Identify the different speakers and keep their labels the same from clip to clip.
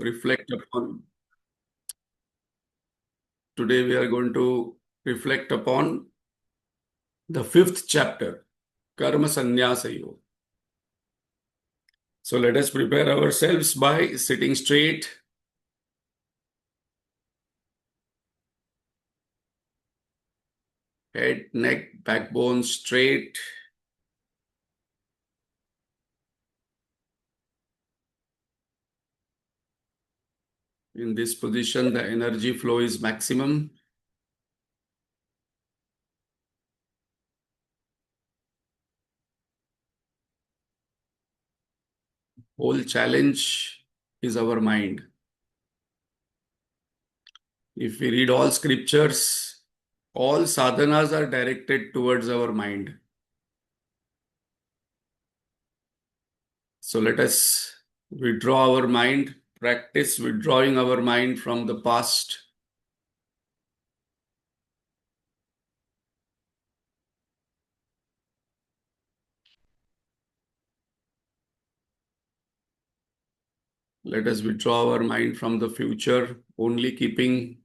Speaker 1: reflect upon. Today we are going to reflect upon the fifth chapter, Karma Sanyasa Yoga. So let us prepare ourselves by sitting straight. Head, neck, backbone straight. In this position, the energy flow is maximum. Whole challenge is our mind. If we read all scriptures, all sadhanas are directed towards our mind. So let us withdraw our mind, practice withdrawing our mind from the past. Let us withdraw our mind from the future, only keeping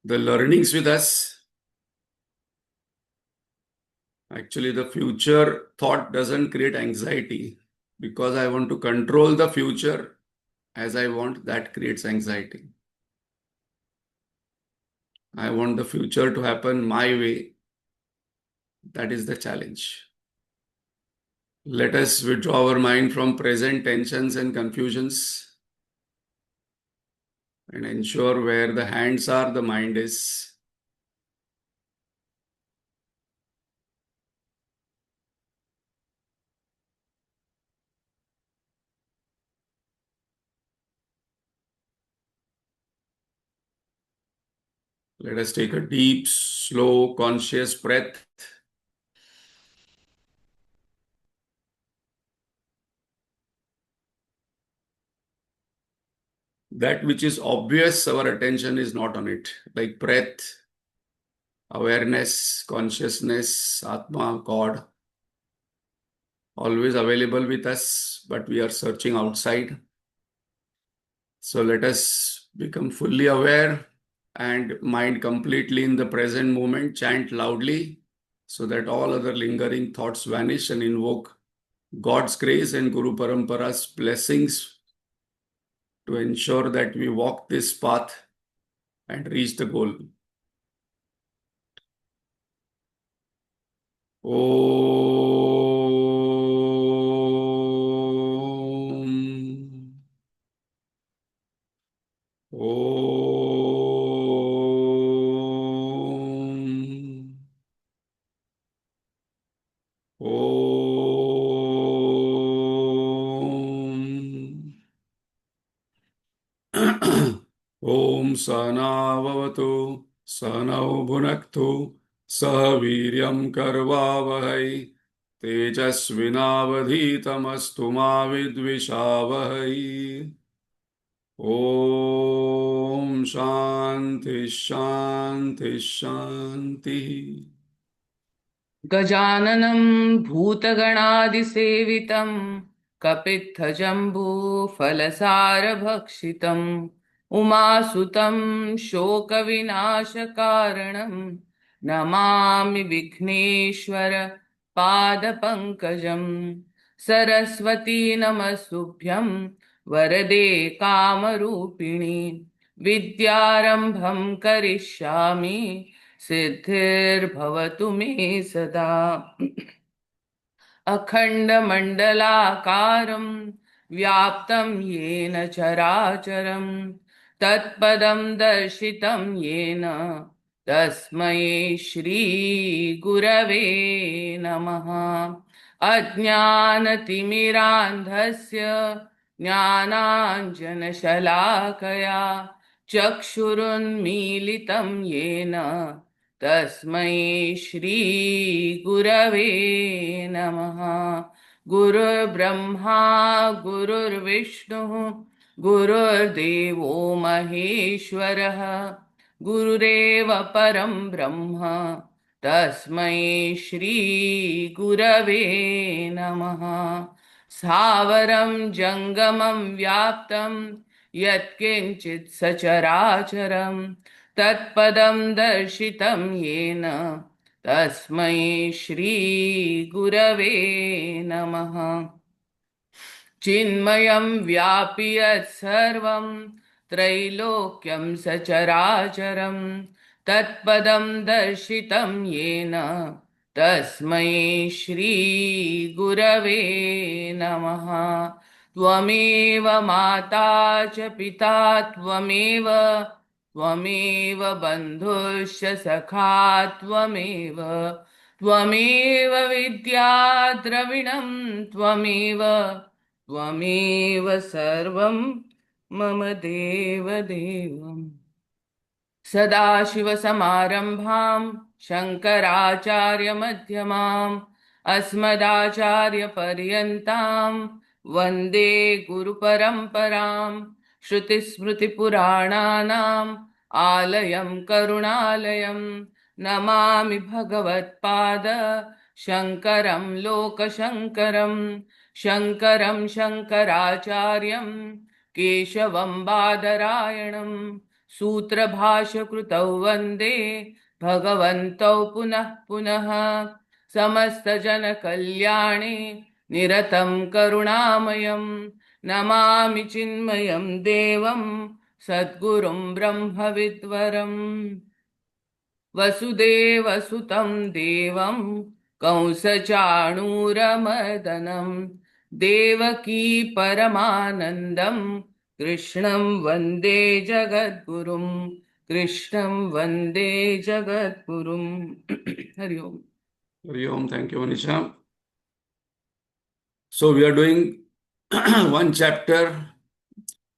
Speaker 1: the learnings with us. Actually, the future thought doesn't create anxiety because I want to control the future as I want, that creates anxiety. I want the future to happen my way. That is the challenge. Let us withdraw our mind from present tensions and confusions and ensure where the hands are, the mind is. Let us take a deep, slow, conscious breath. That which is obvious, our attention is not on it, like breath, awareness, consciousness, Atma, God, always available with us, but we are searching outside. So let us become fully aware and mind completely in the present moment, chant loudly so that all other lingering thoughts vanish, and invoke God's grace and Guru Parampara's blessings to ensure that we walk this path and reach the goal. Om. Om. Om. Om Sanavavatu Sanau Bhunaktu Sah Viryam Karvavahai Tejasvinavadhitamastu ma vidvishavahai. Om Shanti Shanti Shanti.
Speaker 2: गजाननं भूतगणादिसेवितं कपित्थजम्बूफलसारभक्षितम् उमासुतं शोकविनाशकारणं Namami Vighneshwar पादपङ्कजं Saraswati नमस्तुभ्यं वरदे कामरूपिणि विद्यारम्भं करिष्यामि सिद्धिर्भवतु मे सदा। अखण्डमण्डलाकारं व्याप्तं येन चराचरं तत्पदं दर्शितं येन तस्मै श्रीगुरवे नमः। अज्ञानतिमिरान्धस्य ज्ञानाञ्जनशलाकया चक्षुरुन्मीलितं येन तस्मै श्रीगुरवे नमः। गुरुर्ब्रह्मा गुरुर्विष्णुः गुरुर्देवो महेश्वरः गुरुरेव परं ब्रह्म तस्मै श्रीगुरवे नमः। स्थावरं जङ्गमं व्याप्तं यत्किञ्चित् सचराचरं तत्पदं दर्शितं येन तस्मै श्रीगुरवे नमः। चिन्मयं व्यापि यत्सर्वं त्रैलोक्यं सचराचरं तत्पदं दर्शितं येन तस्मै श्रीगुरवे नमः। त्वमेव माता च पिता त्वमेव त्वमेव बन्धुश्च सखा त्वमेव त्वमेव विद्या द्रविणं त्वमेव त्वमेव सर्वं मम देवदेवम्। सदाशिवसमारम्भां शङ्कराचार्यमध्यमाम् अस्मदाचार्यपर्यन्तां वन्दे गुरुपरम्पराम्। श्रुतिस्मृतिपुराणानाम् आलयं करुणालयं नमामि भगवत्पाद शङ्करं लोकशङ्करं। शङ्करं शङ्कराचार्यं केशवं बादरायणं सूत्रभाष्यकृतौ वन्दे भगवन्तौ पुनः पुनः। समस्तजनकल्याणे निरतं करुणामयं नमामि चिन्मयं देवं सद्गुरुं ब्रह्मविद्वरम्। वसुदेवसुतं देवं कंसचाणूरमर्दनं देवकी परमानन्दं कृष्णं वन्दे जगद्गुरुं। कृष्णं वन्दे जगद्गुरुं। हरि ओम।
Speaker 1: Hari Om. Thank you, Manisha. So we are doing one chapter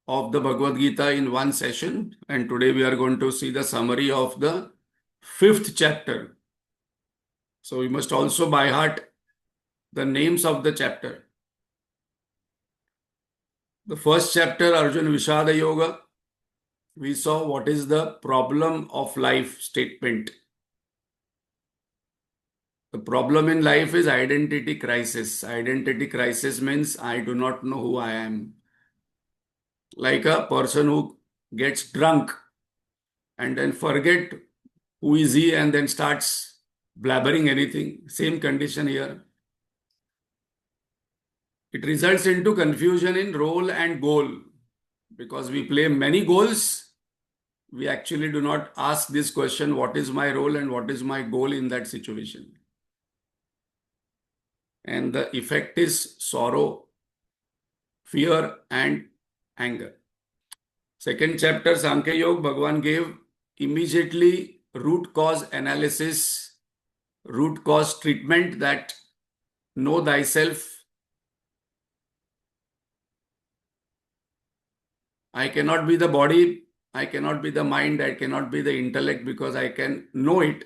Speaker 1: of the Bhagavad Gita in one session, and today we are going to see the summary of the fifth chapter. So we must also by heart the names of the chapter. The first chapter, Arjuna Vishada Yoga, we saw what is the problem of life statement. The problem in life is identity crisis. Identity crisis means I do not know who I am. Like a person who gets drunk and then forget who is he and then starts blabbering anything. Same condition here. It results into confusion in role and goal. Because we play many goals, we actually do not ask this question, what is my role and what is my goal in that situation? And the effect is sorrow, fear, and anger. Second chapter, Sankhya Yoga, Bhagavan gave immediately root cause analysis, root cause treatment, that know thyself. I cannot be the body, I cannot be the mind, I cannot be the intellect because I can know it.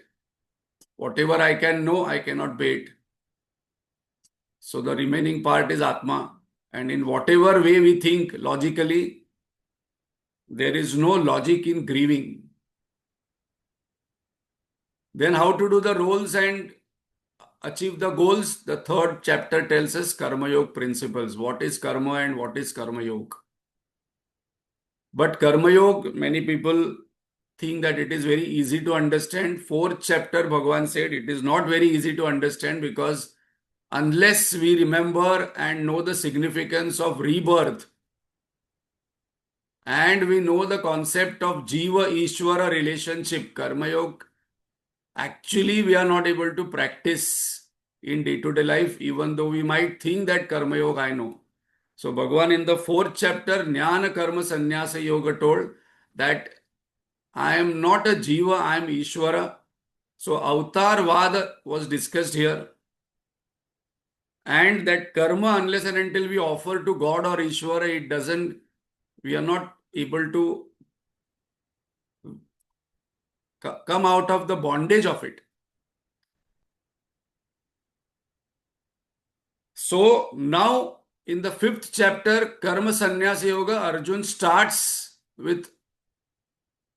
Speaker 1: Whatever I can know, I cannot be it. So the remaining part is Atma. And in whatever way we think logically, there is no logic in grieving. Then how to do the roles and achieve the goals? The third chapter tells us Karma Yoga principles. What is Karma and what is Karma Yoga? But Karma Yoga, many people think that it is very easy to understand. Fourth chapter, Bhagavan said it is not very easy to understand because unless we remember and know the significance of rebirth and we know the concept of Jiva Ishvara relationship, Karma Yoga, actually we are not able to practice in day-to-day life, even though we might think that Karma Yoga I know. So Bhagavan in the fourth chapter, Jnana Karma Sannyasa Yoga told that I am not a Jiva, I am Ishvara. So Avatar Vada was discussed here. And that karma, unless and until we offer to God or Ishvara, it doesn't, we are not able to come out of the bondage of it. So now in the fifth chapter, Karma Sannyasa Yoga, Arjun starts with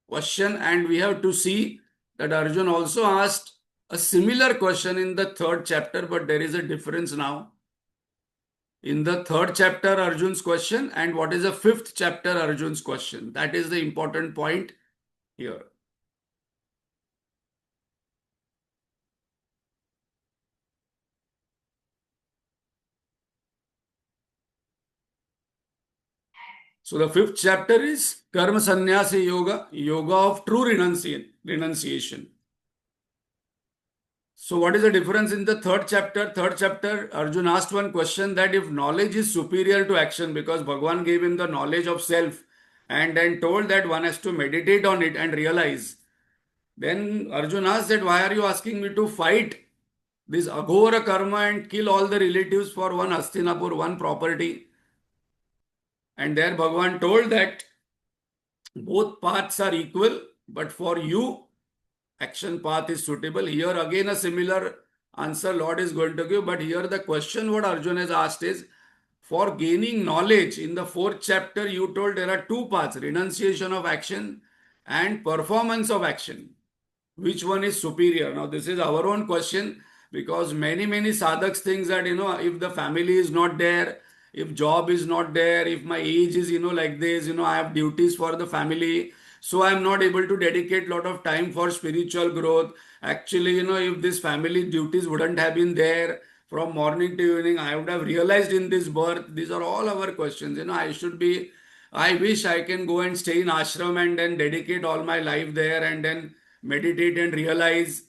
Speaker 1: question, and we have to see that Arjun also asked a similar question in the third chapter, but there is a difference now. in the third chapter Arjun's question and what is the fifth chapter Arjun's question. That is the important point here. So the fifth chapter is Karma Sanyas Yoga, Yoga of true renunciation. So what is the difference in the third chapter? Third chapter, Arjun asked one question that if knowledge is superior to action, because Bhagwan gave him the knowledge of self and then told that one has to meditate on it and realize. Then Arjun asked that why are you asking me to fight this Aghora karma and kill all the relatives for one Hastinapur, one property? And there Bhagwan told that both paths are equal, but for you, action path is suitable. Here again a similar answer Lord is going to give, but here the question what Arjuna has asked is, for gaining knowledge, in the fourth chapter you told there are two paths, renunciation of action and performance of action. Which one is superior? Now this is our own question, because many sadhaks think that, if the family is not there, if job is not there, if my age is, like this, I have duties for the family, so I am not able to dedicate lot of time for spiritual growth. Actually, if this family duties wouldn't have been there from morning to evening, I would have realized in this birth. These are all our questions. I wish I can go and stay in ashram and then dedicate all my life there and then meditate and realize.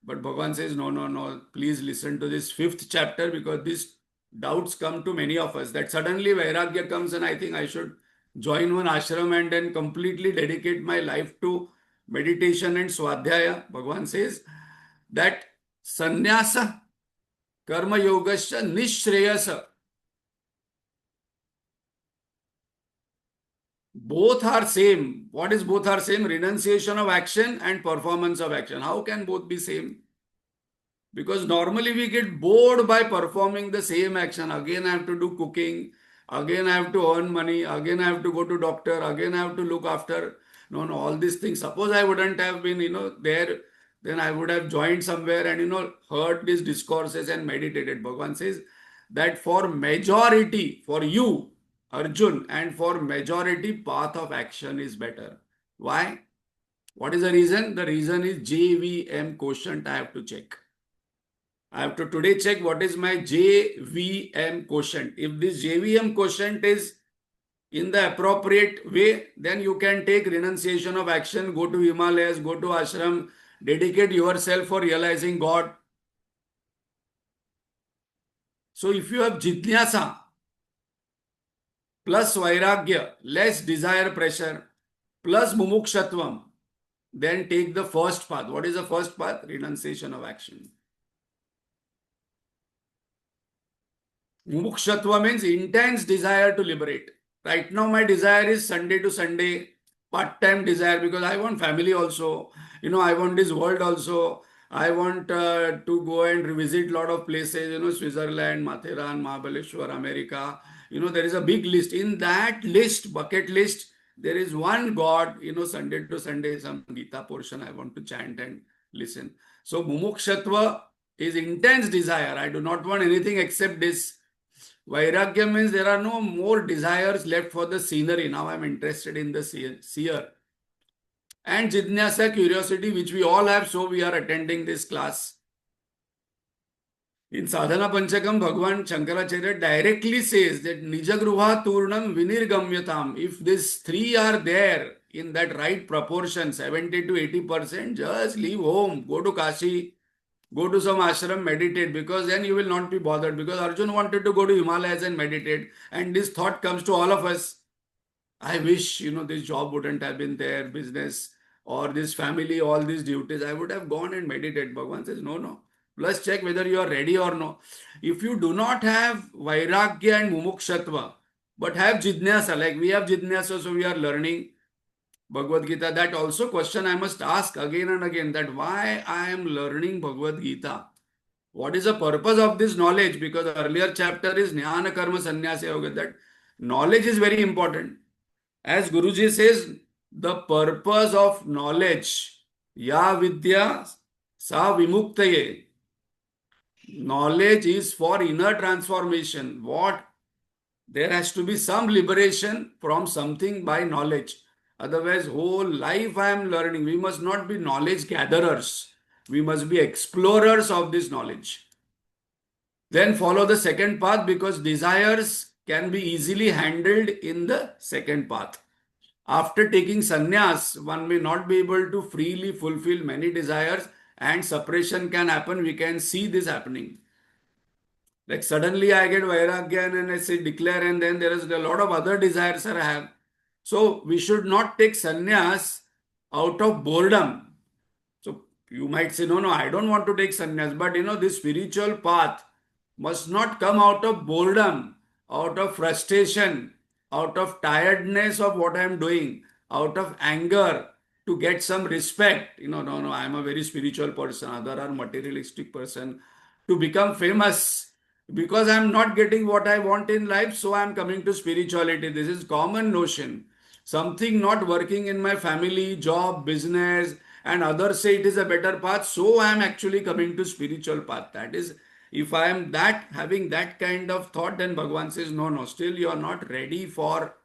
Speaker 1: But Bhagavan says, no, no, no, please listen to this fifth chapter, because these doubts come to many of us that suddenly Vairagya comes and I think I should join one ashram and then completely dedicate my life to meditation and swadhyaya. Bhagavan says that sannyasa karma yogasya nishreyasa. Both are same. What is both are same? Renunciation of action and performance of action. How can both be same? Because normally we get bored by performing the same action. Again I have to do cooking. Again I have to earn money. Again I have to go to doctor. Again I have to look after. No, no, all these things. Suppose I wouldn't have been, there, then I would have joined somewhere and, heard these discourses and meditated. Bhagavan says that for majority, for you, Arjun, and for majority, path of action is better. Why? What is the reason? The reason is JVM quotient I have to check. I have to today check what is my JVM quotient. If this JVM quotient is in the appropriate way, then you can take renunciation of action, go to Himalayas, go to ashram, dedicate yourself for realizing God. So if you have jitnyasa plus vairagya, less desire pressure, plus mumukshatvam, then take the first path. What is the first path? Renunciation of action. Mumukshatva means intense desire to liberate. Right now, my desire is Sunday to Sunday, part-time desire, because I want family also. I want this world also. I want to go and revisit a lot of places, Switzerland, Mathiran, Mahabaleshwar, America. There is a big list. In that list, bucket list, there is one God, Sunday to Sunday, some Geeta portion I want to chant and listen. So, Mumukshatva is intense desire. I do not want anything except this. Vairagya means there are no more desires left for the scenery. Now I am interested in the seer. And Jidnyasa, curiosity, which we all have, so we are attending this class. In Sadhana Panchakam, Bhagavan Shankaracharya directly says that Nijagruha Turnam Vinirgamyatam. If these three are there in that right proportion, 70 to 80%, just leave home, go to Kashi, go to some ashram, meditate, because then you will not be bothered. Because Arjun wanted to go to Himalayas and meditate, and this thought comes to all of us. I wish, this job wouldn't have been there, business, or this family, all these duties. I would have gone and meditated. Bhagavan says, no, no. Plus check whether you are ready or no. If you do not have Vairagya and Mumukshatva, but have Jidnyasa, like we have Jidnyasa, so we are learning Bhagavad Gita. That also question I must ask again and again, that why I am learning Bhagavad Gita. What is the purpose of this knowledge? Because earlier chapter is Jnana Karma Sanyas Yoga. That knowledge is very important. As Guruji says, the purpose of knowledge, ya vidya sa vimuktaye. Knowledge is for inner transformation. What? There has to be some liberation from something by knowledge. Otherwise, whole life I am learning. We must not be knowledge gatherers. We must be explorers of this knowledge. Then follow the second path, because desires can be easily handled in the second path. After taking sannyas, one may not be able to freely fulfill many desires, and suppression can happen. We can see this happening. Like suddenly I get vairagya and I say declare, and then there is a lot of other desires I have. So we should not take sannyas out of boredom. So you might say, no, no, I don't want to take sannyas. But this spiritual path must not come out of boredom, out of frustration, out of tiredness of what I am doing, out of anger to get some respect. No, no, I am a very spiritual person. Other are materialistic person. To become famous because I am not getting what I want in life, so I am coming to spirituality. This is common notion. Something not working in my family, job, business, and others say it is a better path, so I am actually coming to spiritual path. That is, if I am that having that kind of thought, then Bhagavan says, no, no, still you are not ready for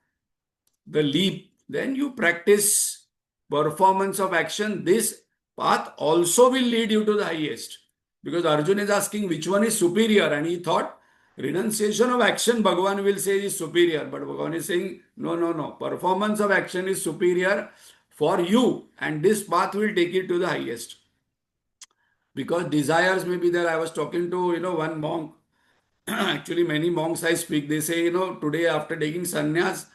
Speaker 1: the leap. Then you practice performance of action. This path also will lead you to the highest. Because Arjun is asking which one is superior, and he thought renunciation of action, Bhagavan will say is superior. But Bhagavan is saying, no, no, no. Performance of action is superior for you, and this path will take you to the highest. Because desires may be there. I was talking to, one monk. Actually, many monks I speak, they say, today after taking sannyas,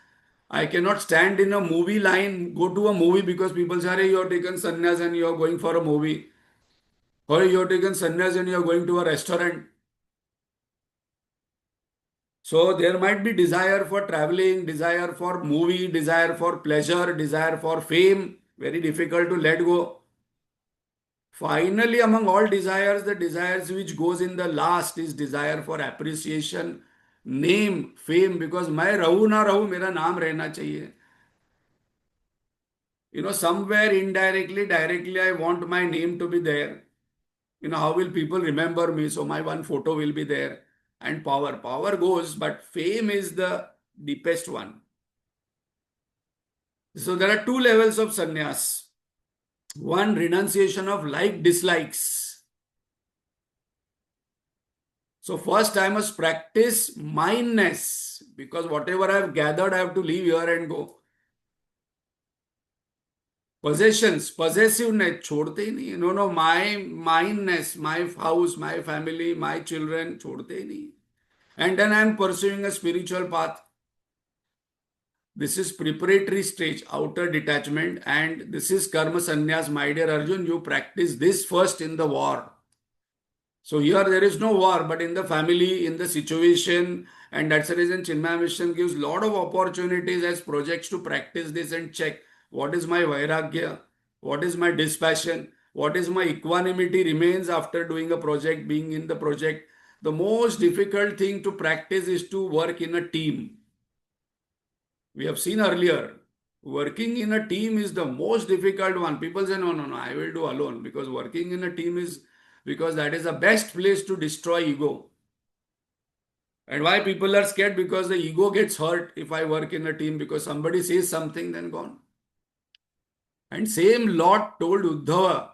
Speaker 1: I cannot stand in a movie line, go to a movie because people say, hey, you have taken sannyas and you are going for a movie. Or you have taken sannyas and you are going to a restaurant. So there might be desire for traveling, desire for movie, desire for pleasure, desire for fame. Very difficult to let go. Finally, among all desires, the desires which goes in the last is desire for appreciation, name, fame, because मैं रहूं ना रहूं मेरा नाम रहना चाहिए. Somewhere indirectly, directly, I want my name to be there. How will people remember me? So my one photo will be there. And power. Power goes, but fame is the deepest one. So there are two levels of sannyas. One, renunciation of like dislikes. So first I must practice mindness, because whatever I have gathered, I have to leave here and go. Possessions, possessiveness, छोड़ते ही नहीं. No, no, my mindness, my house, my family, my children, छोड़ते ही नहीं. And then I am pursuing a spiritual path. This is preparatory stage, outer detachment, and this is karma sannyas. My dear Arjun, you practice this first in the war. So here there is no war, but in the family, in the situation, and that's the reason Chinmaya Mission gives lot of opportunities as projects to practice this and check what is my vairagya, what is my dispassion, what is my equanimity remains after doing a project, being in the project. The most difficult thing to practice is to work in a team. We have seen earlier, working in a team is the most difficult one. People say, no, no, no, I will do alone, because working in a team is, because that is the best place to destroy ego. And why people are scared? Because the ego gets hurt if I work in a team, because somebody says something, then gone. And same Lord told Uddhava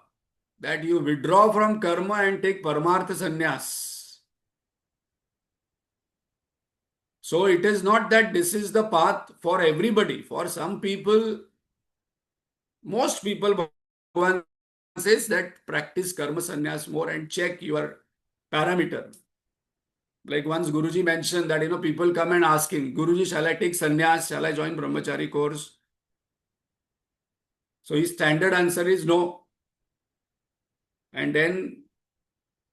Speaker 1: that you withdraw from karma and take paramartha sannyas. So it is not that this is the path for everybody. For some people, most people, Bhagavan says that practice karma sannyas more and check your parameter. Like once Guruji mentioned that, people come and asking, Guruji, shall I take sannyas? Shall I join brahmachari course? So his standard answer is no. And then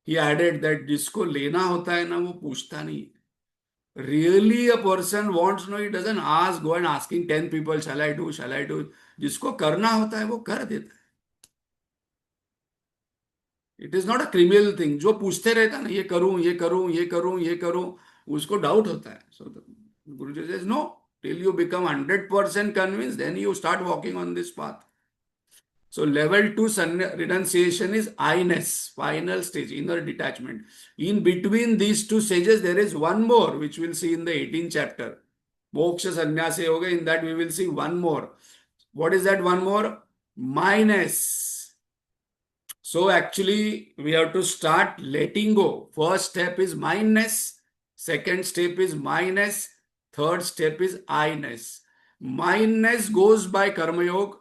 Speaker 1: he added that जिसको लेना होता है ना वो पूछता नहीं. Really a person wants, no, he doesn't ask, go and asking 10 people, shall I do, shall I do. जिसको करना होता है वो कर देता है. It is not a criminal thing. जो पूछते रहता है ना, ये करूं, ये करूं, ये करूं, ये करूं, उसको डाउट होता है. So Guruji says no, till you become 100% convinced, then you start walking on this path. So level 2 renunciation is I-ness, final stage, inner detachment. In between these two stages, there is one more, which we'll see in the 18th chapter. Moksha Sanyas Yoga, in that we will see one more. What is that one more? Minus. So actually, we have to start letting go. First step is mindness. Second step is minus. Third step is I-ness. Mindness goes by Karma Yoga.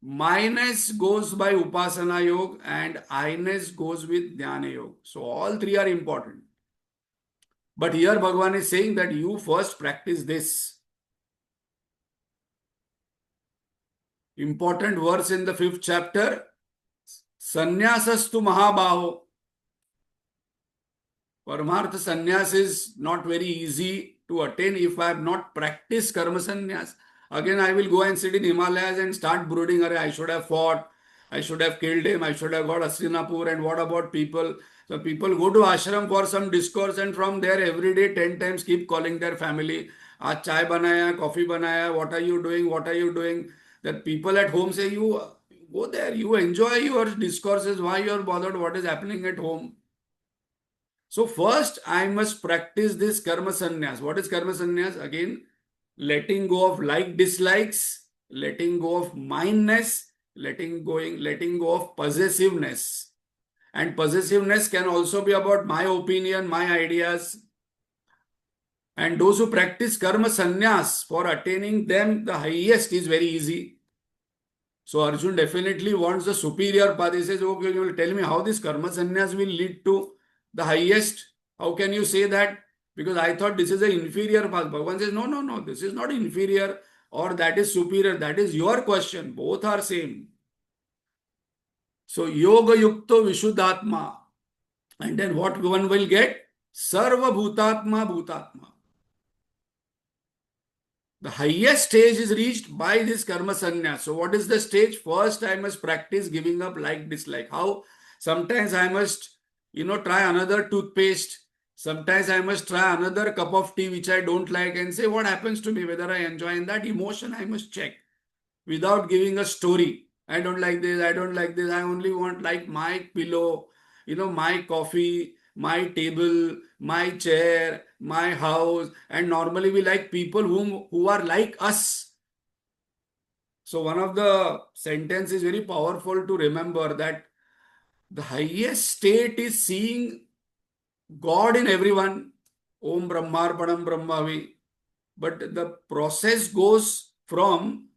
Speaker 1: Minus goes by Upasana Yoga. And I-ness goes with Dhyana Yoga. So all three are important. But here Bhagavan is saying that you first practice this. Important verse in the 5th chapter. Sanyasastu Mahabaho. Paramartha sannyas is not very easy to attain if I have not practiced karma sannyas. Again, I will go and sit in Himalayas and start brooding, I should have fought, I should have killed him, I should have got Hastinapur, and what about people? So people go to ashram for some discourse and from there every day 10 times keep calling their family. Aaj chai banaya, coffee banaya, what are you doing, what are you doing? That people at home say, you go there, you enjoy your discourses, why you are bothered what is happening at home? So first I must practice this karma sannyas. What is karma sannyas? Again, letting go of like dislikes, letting go of mindness, letting go of possessiveness. And possessiveness can also be about my opinion, my ideas. And those who practice karma sannyas, for attaining them, the highest is very easy. So Arjun definitely wants the superior path. He says, okay, you will tell me how this karma sannyas will lead to the highest. How can you say that? Because I thought this is an inferior path. Bhagavan says, no, no, no, this is not inferior or that is superior. That is your question. Both are same. So yoga yukto vishuddhatma. And then what one will get? Sarva bhutatma bhutatma. The highest stage is reached by this karma sannyas. So what is the stage? First, I must practice giving up like dislike. How? Sometimes I must, try another toothpaste. Sometimes I must try another cup of tea which I don't like and say what happens to me, whether I enjoy. And that emotion I must check without giving a story. I don't like this, I don't like this, I only want like my pillow, my coffee, my table, my chair, my house. And normally we like people who are like us. So one of the sentence is very powerful to remember, that the highest state is seeing God in everyone. Om Brahmarpanam Brahmavi. But the process goes from,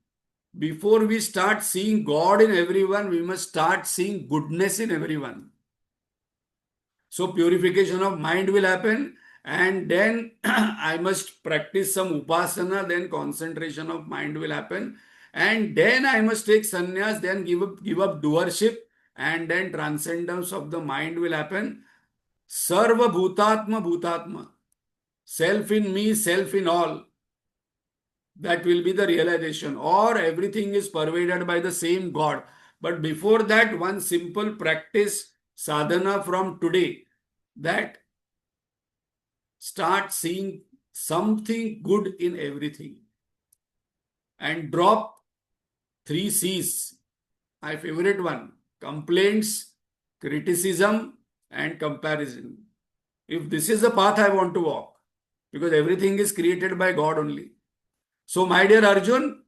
Speaker 1: before we start seeing God in everyone, we must start seeing goodness in everyone. So purification of mind will happen, and then I must practice some upasana, then concentration of mind will happen, and then I must take sannyas, then give up doership, and then transcendence of the mind will happen. Sarva bhutatma bhutatma. Self in me, self in all. That will be the realization. Or everything is pervaded by the same God. But before that, one simple practice, sadhana from today, that start seeing something good in everything. And drop 3 C's. My favorite one: complaints, criticism, and comparison. If this is the path I want to walk, because everything is created by God only. So, my dear Arjun,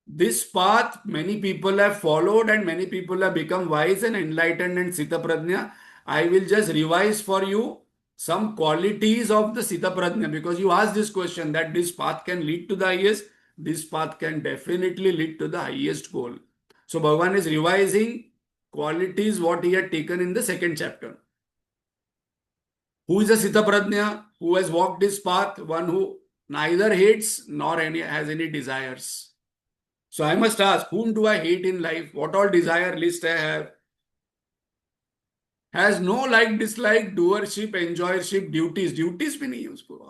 Speaker 1: this path many people have followed and many people have become wise and enlightened and Sita Prajna. I will just revise for you some qualities of the Sita Prajna, because you asked this question that this path can lead to the highest. This path can definitely lead to the highest goal. So Bhagavan is revising qualities what he had taken in the 2nd chapter. Who is a Sita Prajna? Who has walked this path? One who neither hates nor has any desires. So I must ask, whom do I hate in life? What all desire list I have? Has no like, dislike, doership, enjoyership, duties. Duties meaning useful.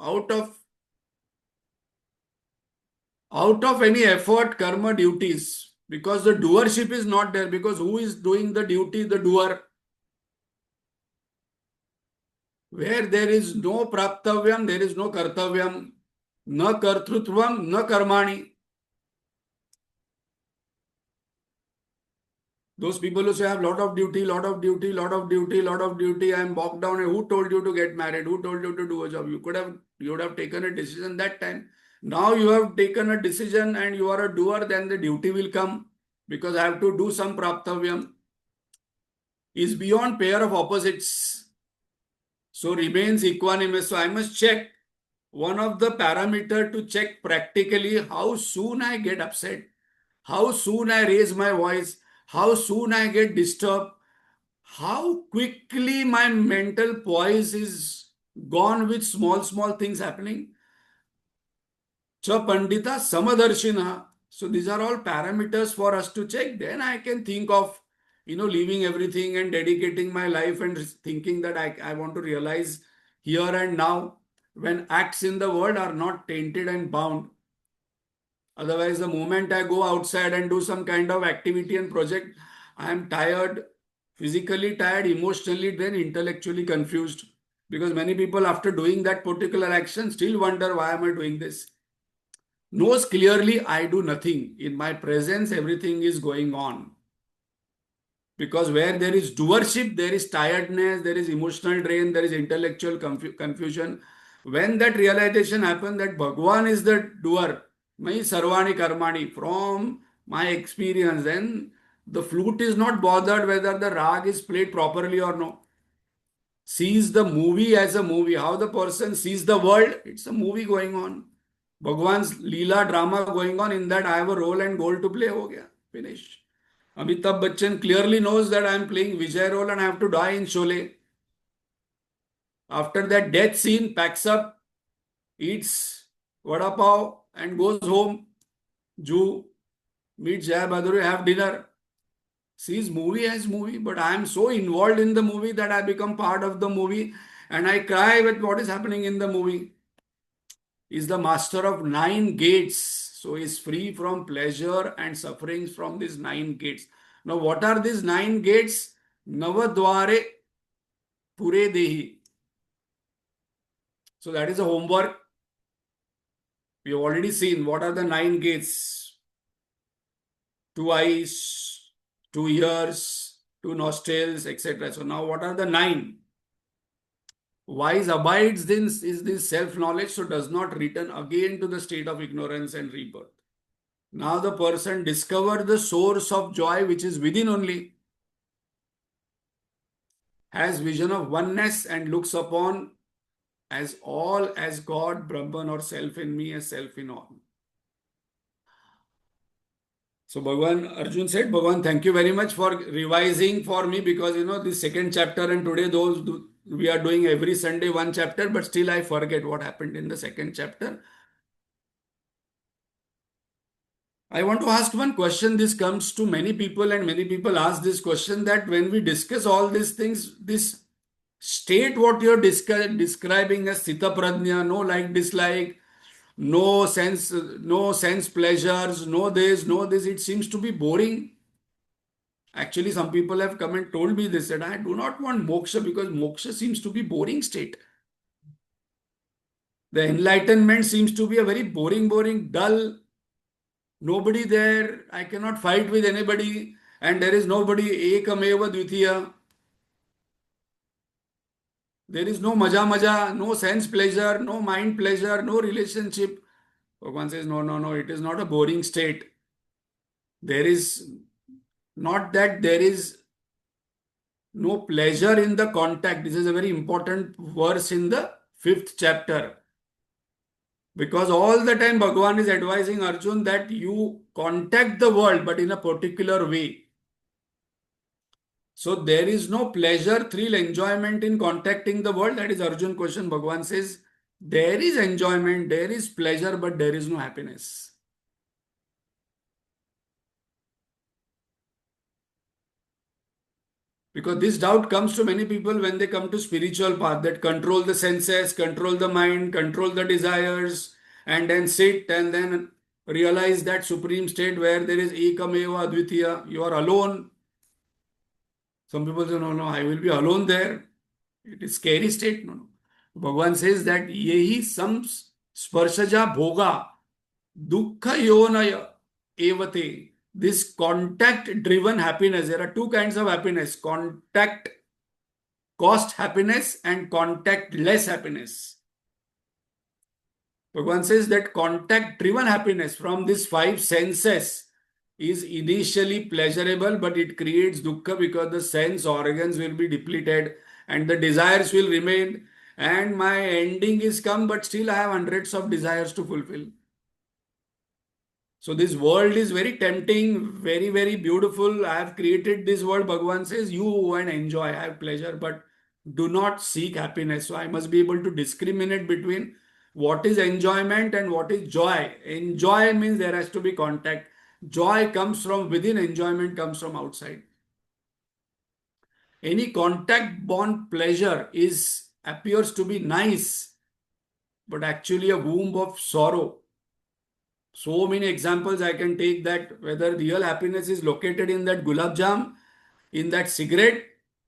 Speaker 1: Out of any effort, karma, duties. Because the doership is not there. Because who is doing the duty? The doer. Where there is no praptavyam, there is no kartavyam. Na kartrutvam, na karmani. Those people who say, I have lot of duty, lot of duty, lot of duty, lot of duty, I am bogged down. Who told you to get married? Who told you to do a job? You would have taken a decision that time. Now you have taken a decision and you are a doer, then the duty will come because I have to do some praptavyam. Is beyond pair of opposites. So remains equanimous. So I must check one of the parameter to check practically how soon I get upset, how soon I raise my voice, how soon I get disturbed, how quickly my mental poise is gone with small, small things happening. Cha Pandita Samadarshina. So these are all parameters for us to check. Then I can think of, leaving everything and dedicating my life and thinking that I want to realize here and now when acts in the world are not tainted and bound. Otherwise, the moment I go outside and do some kind of activity and project, I am tired, physically tired, emotionally, then intellectually confused. Because many people, after doing that particular action, still wonder why am I doing this? Knows clearly I do nothing. In my presence, everything is going on. Because where there is doership, there is tiredness, there is emotional drain, there is intellectual confusion. When that realization happens that Bhagwan is the doer, Mai Sarvani Karmani, from my experience, then the flute is not bothered whether the rag is played properly or no. Sees the movie as a movie. How the person sees the world, it's a movie going on. Bhagwan's Leela drama going on. In that, I have a role and goal to play. Ho gaya. Finish. Amitabh Bachchan clearly knows that I am playing Vijay role and I have to die in Sholay. After that death scene, packs up, eats vada pav and goes home. Jew, meets Jaya Baduri, have dinner. Sees movie as movie, but I am so involved in the movie that I become part of the movie and I cry with what is happening in the movie. Is the master of 9 gates. So is free from pleasure and sufferings from these 9 gates. Now, what are these 9 gates? Navadware Pure Dehi. So that is a homework. We have already seen what are the 9 gates. 2 eyes, 2 ears, 2 nostrils, etc. So now what are the 9? Wise abides this is this self-knowledge, so does not return again to the state of ignorance and rebirth. Now the person discovered the source of joy which is within only, has vision of oneness and looks upon as all as God, Brahman or self in me as self in all. So Bhagavan, Arjun said, Bhagavan, thank you very much for revising for me because this second chapter and today we are doing every Sunday one chapter, but still I forget what happened in the second chapter. I want to ask one question. This comes to many people and many people ask this question that when we discuss all these things, this state what you're describing as Sita Prajna, no like dislike, no sense pleasures, no this, it seems to be boring. Actually, some people have come and told me this, that I do not want moksha because moksha seems to be boring state. The enlightenment seems to be a very boring, dull, nobody there. I cannot fight with anybody and there is nobody ekameva dvitiya. There is no maja, no sense pleasure, no mind pleasure, no relationship. Bhagavan says, no, it is not a boring state. There is not that there is no pleasure in the contact. This is a very important verse in the 5th chapter. Because all the time Bhagavan is advising Arjun that you contact the world but in a particular way. So there is no pleasure, thrill, enjoyment in contacting the world. That is Arjun question. Bhagavan says, there is enjoyment, there is pleasure, but there is no happiness. Because this doubt comes to many people when they come to spiritual path that control the senses, control the mind, control the desires, and then sit and then realize that supreme state where there is ekameva advitiya, you are alone. Some people say, no, I will be alone there. It is scary state. No. Bhagavan says that yehi sam sparshaja bhoga dukkha yonaya evate this contact driven happiness, there are two kinds of happiness: contact cost happiness and contact less happiness. Bhagavan says that contact driven happiness from these five senses is initially pleasurable, but it creates dukkha because the sense organs will be depleted and the desires will remain, and my ending is come, but still I have hundreds of desires to fulfill. So this world is very tempting, very, very beautiful. I have created this world. Bhagavan says, you go and enjoy, have pleasure, but do not seek happiness. So I must be able to discriminate between what is enjoyment and what is joy. Enjoy means there has to be contact. Joy comes from within, enjoyment comes from outside. Any contact born pleasure appears to be nice, but actually a womb of sorrow. So many examples I can take, that whether real happiness is located in that gulab jam, in that cigarette,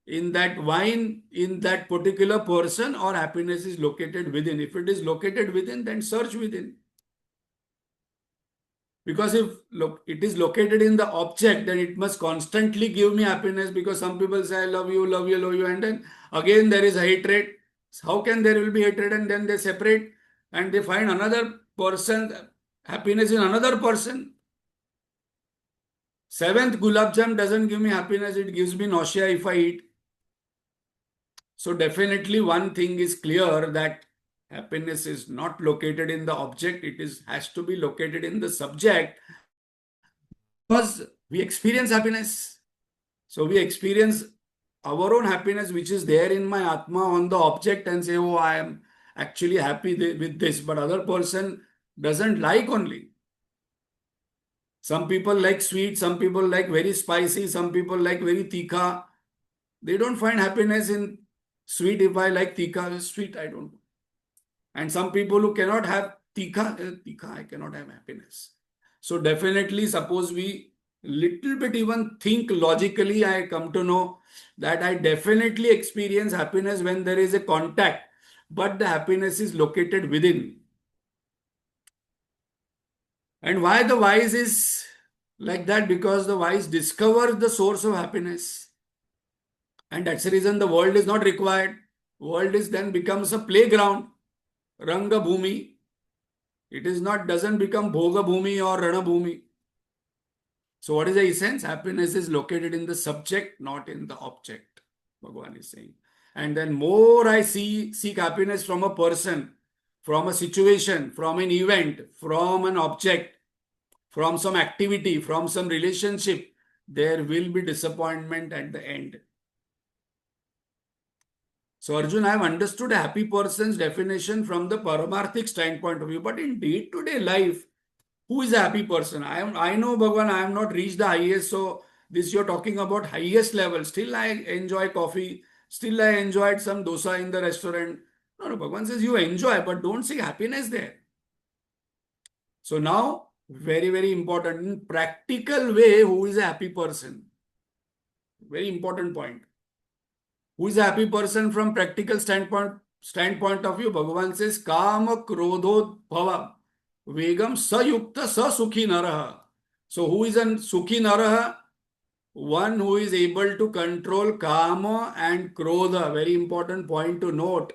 Speaker 1: in that wine, in that particular person, or happiness is located within. If it is located within, then search within. Because if it is located in the object, then it must constantly give me happiness, because some people say, I love you, love you, love you, and then again there is hatred. How can there will be hatred and then they separate and they find another person, happiness in another person? Seventh gulab jam doesn't give me happiness, it gives me nausea if I eat. So definitely one thing is clear, that happiness is not located in the object, has to be located in the subject, because we experience happiness. So we experience our own happiness, which is there in my Atma on the object, and say, oh, I am actually happy with this, but other person doesn't like only. Some people like sweet, some people like very spicy, some people like very tikha. They don't find happiness in sweet. If I like tikha, sweet, I don't. And some people who cannot have tikha, I cannot have happiness. So definitely, suppose we little bit even think logically, I come to know that I definitely experience happiness when there is a contact, but the happiness is located within. And why the wise is like that? Because the wise discovers the source of happiness. And that's the reason the world is not required. World is then becomes a playground, Ranga Bhumi. It is not, doesn't become Bhoga Bhumi or Rana Bhumi. So what is the essence? Happiness is located in the subject, not in the object, Bhagavan is saying. And then more I seek happiness from a person, from a situation, from an event, from an object, from some activity, from some relationship, there will be disappointment at the end. So Arjun, I have understood a happy person's definition from the paramarthic standpoint of view, but in day-to-day life, who is a happy person? I know, Bhagavan, I have not reached the highest, so this you're talking about highest level. Still I enjoy coffee, still I enjoyed some dosa in the restaurant. No, Bhagavan says you enjoy, but don't see happiness there. So now, very, very important, in practical way, who is a happy person? Very important point. Who is a happy person from practical standpoint of view? Bhagavan says, Kama Krodho Bhava Vegam Sayukta Sasukhi Naraha. So who is a Sukhi Naraha? One who is able to control Kama and Krodha. Very important point to note.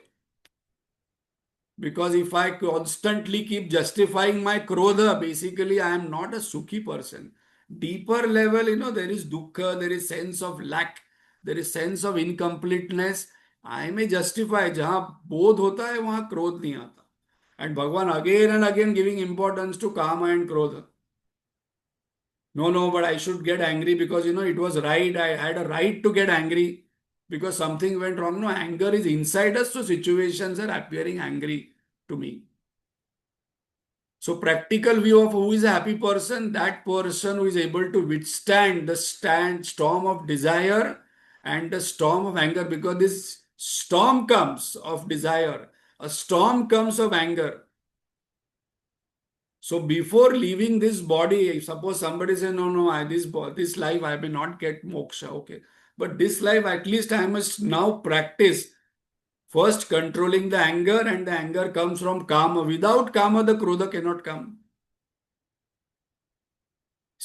Speaker 1: Because if I constantly keep justifying my Krodha, basically I am not a Sukhi person. Deeper level, there is dukkha, there is sense of lack, there is sense of incompleteness. I may justify, जहाँ बोध होता है वहाँ क्रोध नहीं आता. And Bhagavan again and again giving importance to Kama and Krodha. No, but I should get angry because it was right. I had a right to get angry because something went wrong. No, anger is inside us, so situations are appearing angry to me. So practical view of who is a happy person, that person who is able to withstand the storm of desire and the storm of anger, because this storm comes of desire, a storm comes of anger. So before leaving this body, if suppose somebody says, no, this life I may not get moksha, okay. But this life, at least I must now practice first controlling the anger, and the anger comes from Kama. Without Kama, the Krodha cannot come.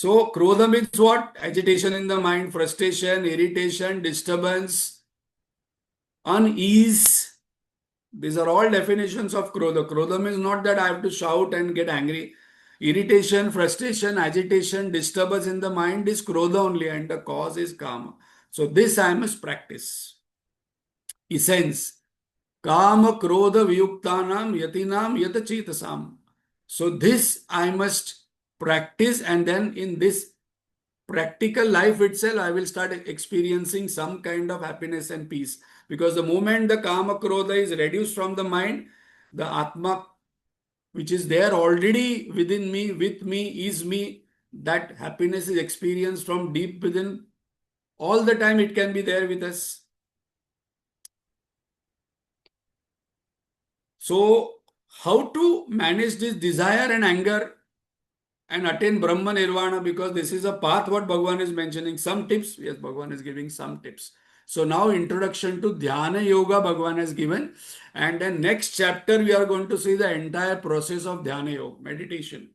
Speaker 1: So, krodha means what? Agitation in the mind, frustration, irritation, disturbance, unease. These are all definitions of krodha. Krodha means not that I have to shout and get angry. Irritation, frustration, agitation, disturbance in the mind is krodha only, and the cause is kama. So, this I must practice. Essence. Kama krodha viyuktanam yatinam yatachetasam. So this I must practice, and then in this practical life itself, I will start experiencing some kind of happiness and peace. Because the moment the kama krodha is reduced from the mind, the atma, which is there already within me, with me, is me, that happiness is experienced from deep within. All the time it can be there with us. So, how to manage this desire and anger and attain Brahma Nirvana? Because this is a path what Bhagavan is mentioning. Some tips, yes, Bhagavan is giving some tips. So now introduction to Dhyana Yoga Bhagavan has given. And then next chapter we are going to see the entire process of Dhyana Yoga, meditation.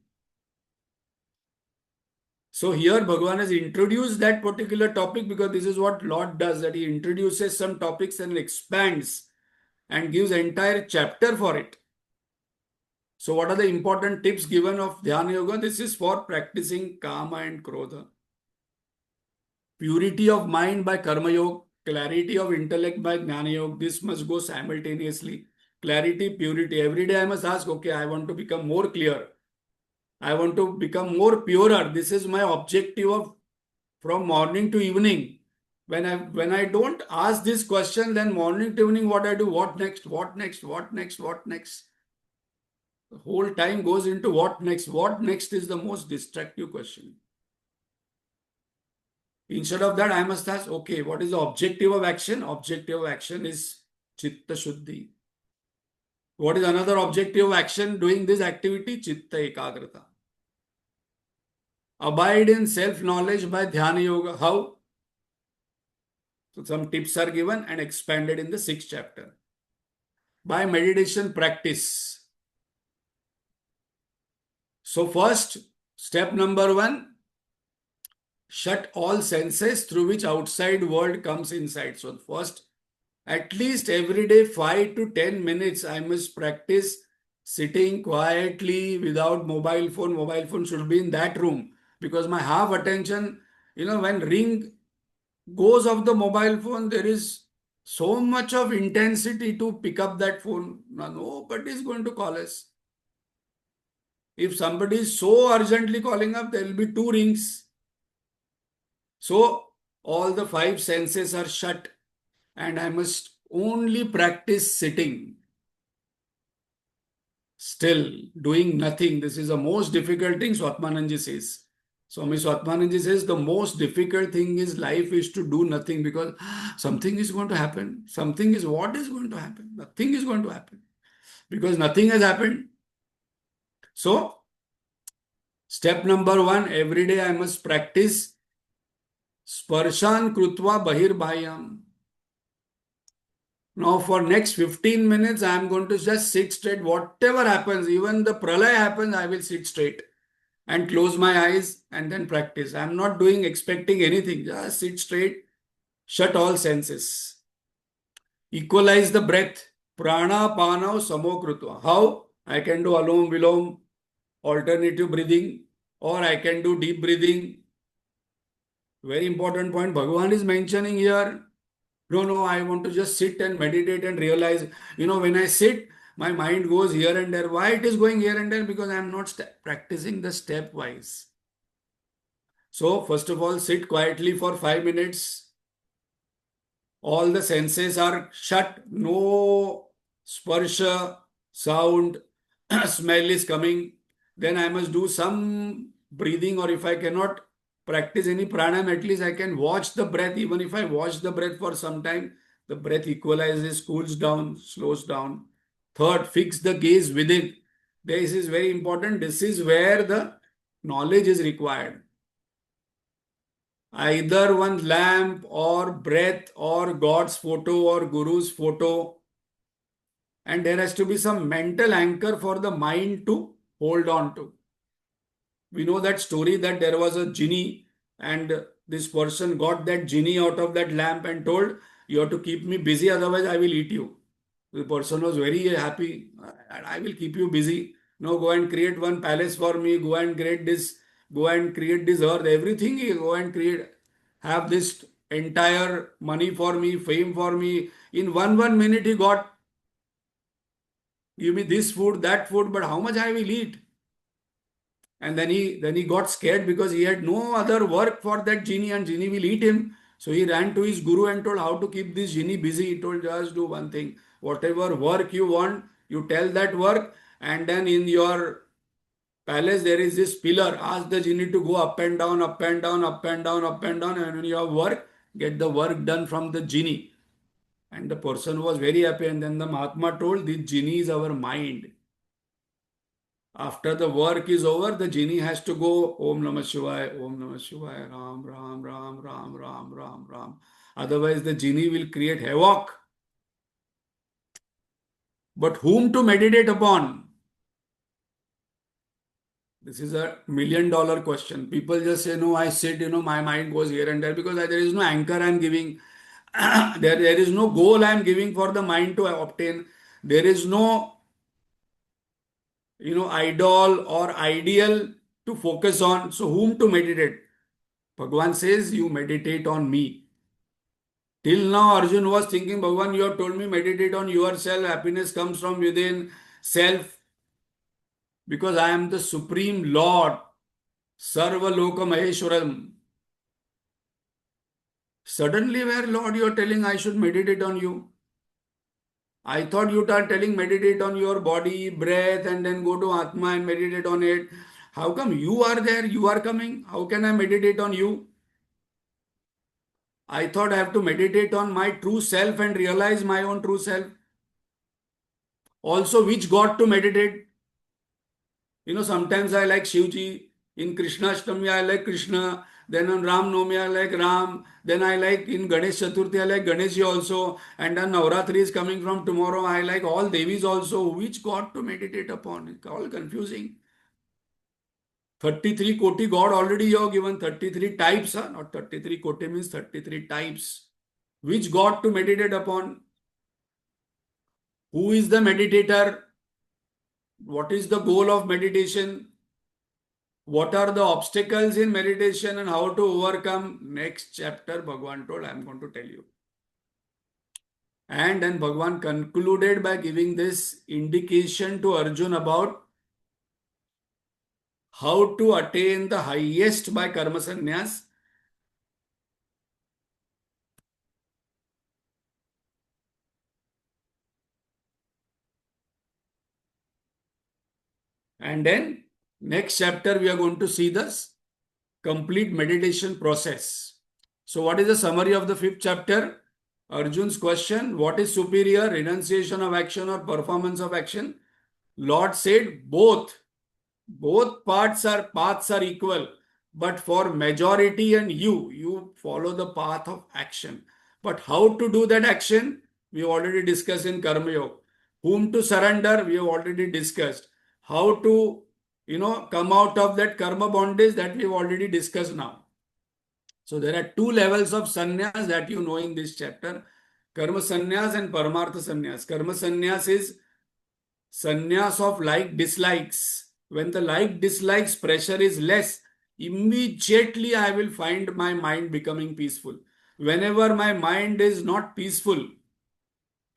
Speaker 1: So here Bhagavan has introduced that particular topic because this is what Lord does, that he introduces some topics and expands and gives entire chapter for it. So what are the important tips given of Dhyana Yoga? This is for practicing Kama and Krodha. Purity of mind by Karma Yoga, clarity of intellect by Jnana Yoga. This must go simultaneously. Clarity, purity. Every day I must ask, okay, I want to become more clear. I want to become more purer. This is my objective of from morning to evening. When I don't ask this question, then morning to evening, what I do, what next, what next, what next, what next. The whole time goes into what next. What next is the most destructive question. Instead of that, I must ask, okay, what is the objective of action? Objective of action is Chitta Shuddhi. What is another objective of action doing this activity? Chitta Ekagrata. Abide in self-knowledge by Dhyana Yoga. How? So some tips are given and expanded in the 6th chapter. By meditation practice. So first, step number 1, shut all senses through which outside world comes inside. So first, at least every day 5 to 10 minutes I must practice sitting quietly without mobile phone. Mobile phone should be in that room because my half attention, when ring goes off the mobile phone, there is so much of intensity to pick up that phone. Nobody is going to call us. If somebody is so urgently calling up, there will be 2 rings. So all the 5 senses are shut and I must only practice sitting. Still, doing nothing. This is the most difficult thing, Swatmananji says. Swami Swatmananji says the most difficult thing is life is to do nothing because something is going to happen. Something is what is going to happen? Nothing is going to happen because nothing has happened. So, step number 1, every day I must practice Sparshan Krutva Bahirbhayam. Now for next 15 minutes, I am going to just sit straight. Whatever happens, even the pralay happens, I will sit straight and close my eyes and then practice. I am not doing expecting anything. Just sit straight, shut all senses. Equalize the breath. Prana, Panav, Samokrutva. How? I can do Alom, Vilom, alternative breathing, or I can do deep breathing. Very important point Bhagavan is mentioning here. No, I want to just sit and meditate and realize, when I sit, my mind goes here and there. Why it is going here and there? Because I am not practicing the stepwise. So, first of all, sit quietly for 5 minutes. All the senses are shut. No sparsha, sound, smell is coming. Then I must do some breathing, or if I cannot practice any pranayam, at least I can watch the breath. Even if I watch the breath for some time, the breath equalizes, cools down, slows down. Third, fix the gaze within. This is very important. This is where the knowledge is required. Either one lamp or breath or God's photo or Guru's photo. And there has to be some mental anchor for the mind to hold on to. We know that story that there was a genie and this person got that genie out of that lamp and told, you have to keep me busy, otherwise I will eat you. The person was very happy. I will keep you busy. No, go and create one palace for me. Go and create this earth. Everything you go and create. Have this entire money for me, fame for me. In one minute he got, give me this food, that food, but how much I will eat? And then he got scared because he had no other work for that genie and genie will eat him. So he ran to his guru and told how to keep this genie busy. He told, just do one thing. Whatever work you want, you tell that work, and then in your palace there is this pillar. Ask the genie to go up and down, up and down, up and down, up and down, and when you have work, get the work done from the genie. And the person was very happy. And then the Mahatma told, this genie is our mind. After the work is over, the genie has to go Om Namah Shivaya, Om Namah Shivaya, Ram, Ram, Ram, Ram, Ram, Ram, Ram. Otherwise, the genie will create havoc. But whom to meditate upon? This is $1 million question. People just say, no, I sit, my mind goes here and there because there is no anchor I'm giving. There is no goal I'm giving for the mind to obtain. There is no idol or ideal to focus on. So whom to meditate? Bhagavan says, you meditate on me. Till now, Arjun was thinking, Bhagavan, you have told me meditate on yourself. Happiness comes from within self because I am the Supreme Lord, Sarva Loka Maheshwaram. Suddenly, where Lord, you are telling I should meditate on you? I thought you are telling meditate on your body, breath, and then go to Atma and meditate on it. How come you are there? You are coming. How can I meditate on you? I thought I have to meditate on my true self and realize my own true self. Also, which God to meditate? Sometimes I like Shivji. In Krishna Ashtami, I like Krishna. Then on Ram Navami, I like Ram. Then I like in Ganesh Chaturthi, I like Ganesh also. And then Navratri is coming from tomorrow. I like all Devis also. Which God to meditate upon? It's all confusing. 33 Koti God already you have given. 33 types, huh? Not 33 Koti means 33 types. Which God to meditate upon? Who is the meditator? What is the goal of meditation? What are the obstacles in meditation and how to overcome? Next chapter, Bhagavan told, I am going to tell you. And then Bhagavan concluded by giving this indication to Arjun about how to attain the highest by karma sannyas. And then next chapter, we are going to see this complete meditation process. So what is the summary of the 5th chapter? Arjun's question, what is superior, renunciation of action or performance of action? Lord said both. Both paths are equal. But for majority and you follow the path of action. But how to do that action? We already discussed in Karma Yoga. Whom to surrender? We have already discussed. How to, come out of that karma bondage that we have already discussed now. So there are 2 levels of sannyas that you know in this chapter. Karma sannyas and Paramartha sannyas. Karma sannyas is sannyas of like dislikes. When the like dislikes pressure is less, immediately I will find my mind becoming peaceful. Whenever my mind is not peaceful,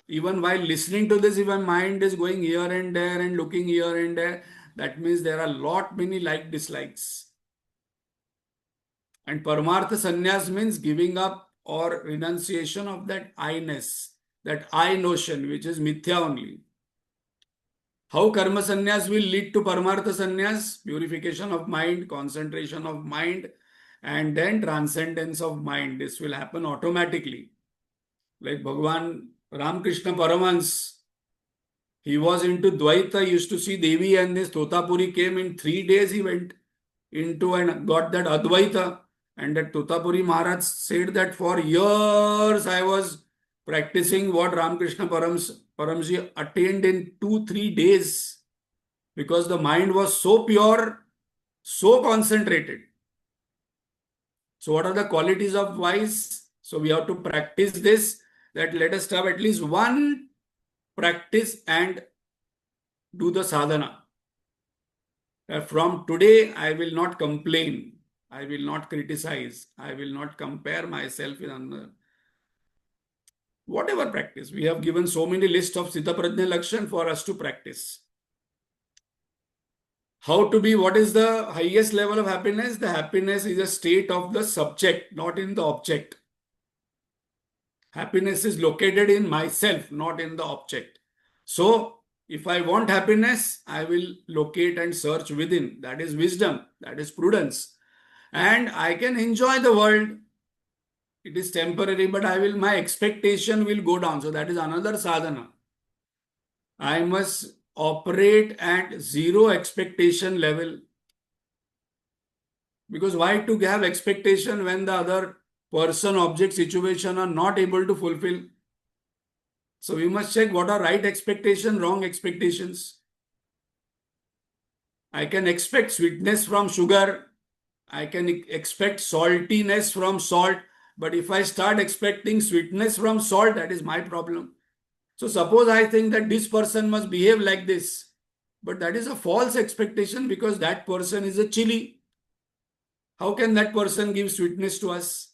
Speaker 1: even while listening to this, if my mind is going here and there and looking here and there, that means there are many like dislikes. And Paramartha sannyas means giving up or renunciation of that I-ness, that I notion, which is mithya only. How karma sannyas will lead to Paramartha sannyas? Purification of mind, concentration of mind, and then transcendence of mind. This will happen automatically. Like Bhagavan Ramakrishna Paramans, he was into Dvaita, he used to see Devi, and this Totapuri came in 3 days. He went into and got that Advaita. And that Totapuri Maharaj said that for years I was practicing what Ramakrishna Paramji attained in 2-3 days because the mind was so pure, so concentrated. So what are the qualities of wise? So we have to practice this, that let us have at least one practice and do the sadhana. From today, I will not complain. I will not criticize. I will not compare myself with another. Whatever practice. We have given so many lists of Sita Prajna Lakshan for us to practice. How to be, what is the highest level of happiness? The happiness is a state of the subject, not in the object. Happiness is located in myself, not in the object. So, if I want happiness, I will locate and search within. That is wisdom, that is prudence. And I can enjoy the world. It is temporary, but my expectation will go down. So, that is another sadhana. I must operate at zero expectation level. Because why to have expectation when the other person, object, situation are not able to fulfill? So we must check what are right expectation, wrong expectations. I can expect sweetness from sugar. I can expect saltiness from salt. But if I start expecting sweetness from salt, that is my problem. So suppose I think that this person must behave like this. But that is a false expectation because that person is a chili. How can that person give sweetness to us?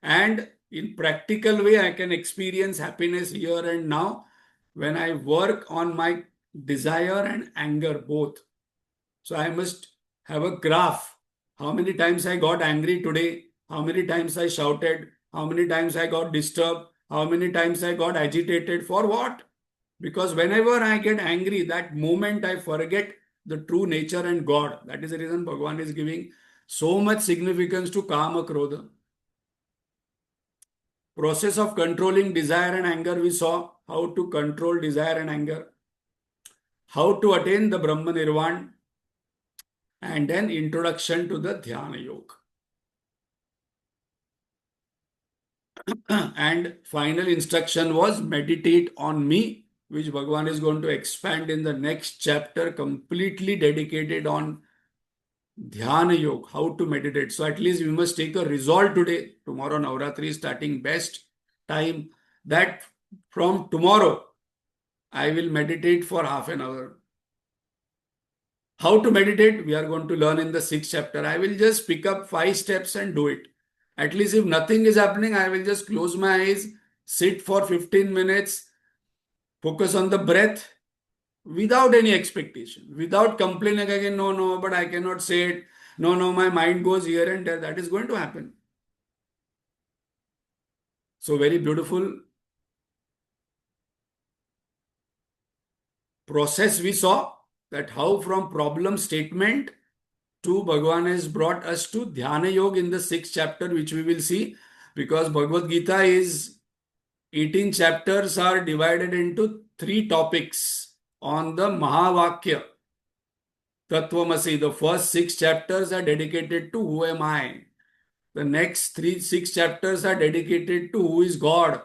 Speaker 1: And in practical way, I can experience happiness here and now when I work on my desire and anger both. So I must have a graph. How many times I got angry today? How many times I shouted? How many times I got disturbed? How many times I got agitated? For what? Because whenever I get angry, that moment I forget the true nature and God. That is the reason Bhagavan is giving so much significance to Kama Krodha. Process of controlling desire and anger, we saw how to control desire and anger, how to attain the Brahma Nirvana, and then introduction to the Dhyana Yoga. And final instruction was meditate on me, which Bhagavan is going to expand in the next chapter, completely dedicated on Dhyana Yoga, how to meditate. So at least we must take a resolve today. Tomorrow Navratri is starting, best time that from tomorrow I will meditate for half an hour. How to meditate, we are going to learn in the 6th chapter. I will just pick up 5 steps and do it. At least if nothing is happening, I will just close my eyes, sit for 15 minutes, focus on the breath without any expectation, without complaining again, no, but I cannot say it. No, my mind goes here and there. That is going to happen. So very beautiful process we saw, that how from problem statement to Bhagavan has brought us to Dhyana Yoga in the 6th chapter, which we will see, because Bhagavad Gita is 18 chapters are divided into 3 topics on the Mahavakya. Tattvamasi, the first 6 chapters are dedicated to who am I. The next 6 chapters are dedicated to who is God.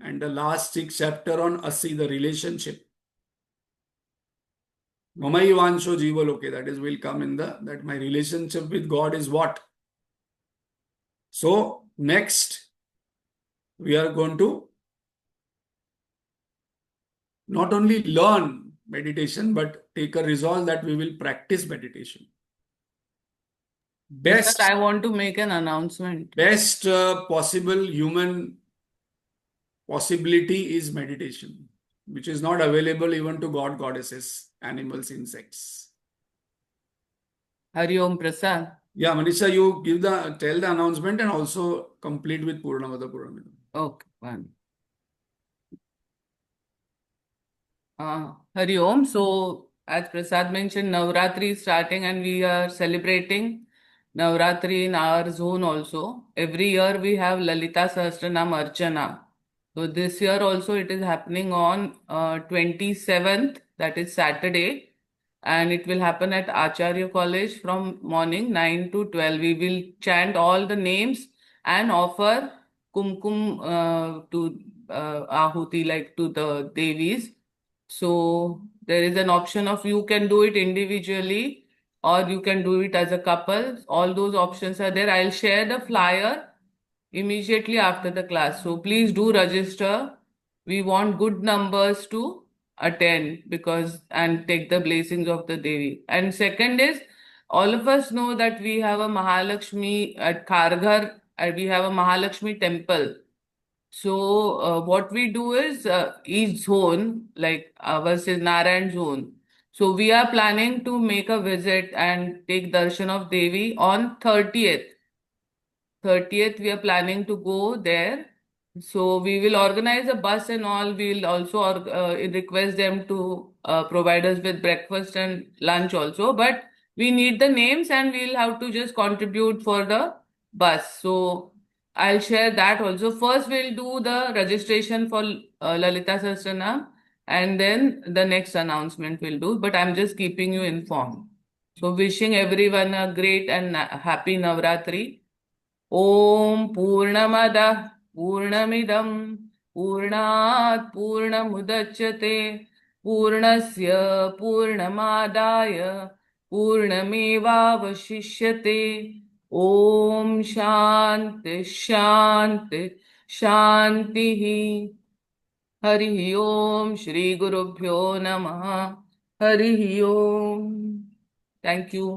Speaker 1: And the last 6 chapter on Asi, the relationship. Mamaivansho Jiva Loke, that is will come in that my relationship with God is what. So next we are going to not only learn meditation but take a resolve that we will practice meditation.
Speaker 2: Prasad, I want to make an announcement.
Speaker 1: Best possible human possibility is meditation, which is not available even to god, goddesses, animals, insects.
Speaker 2: Hari Om Prasad.
Speaker 1: Yeah, Manisha, you tell the announcement and also complete with Purnamada Purnamidam.
Speaker 2: Okay, one. Hari Om. So, as Prasad mentioned, Navratri is starting and we are celebrating Navratri in our zone also. Every year we have Lalita Sahasranam Archana. So, this year also it is happening on 27th, that is Saturday. And it will happen at Acharya College from morning 9 to 12. We will chant all the names and offer kumkum to Ahuti, like to the Devis. So there is an option of you can do it individually or you can do it as a couple. All those options are there. I'll share the flyer immediately after the class. So please do register. We want good numbers to attend because and take the blessings of the Devi. And second is, all of us know that we have a Mahalakshmi at Karghar, we have a Mahalakshmi temple. So what we do is each zone, like ours is Narayan zone. So we are planning to make a visit and take darshan of Devi on 30th. 30th, we are planning to go there. So we will organize a bus and all. We'll also request them to provide us with breakfast and lunch also. But we need the names and we'll have to just contribute for the bus. So I'll share that also. First, we'll do the registration for Lalita Sahasranam and then the next announcement we'll do. But I'm just keeping you informed. So wishing everyone a great and happy Navratri. ॐ पूर्णमदः पूर्णमिदं पूर्णात् पूर्णमुदच्यते पूर्णस्य पूर्णमादाय पूर्णमेवावशिष्यते ॐ शान्ति शान्ति शान्तिः हरिः ॐ श्रीगुरुभ्यो नमः हरिः ॐ थैंक यू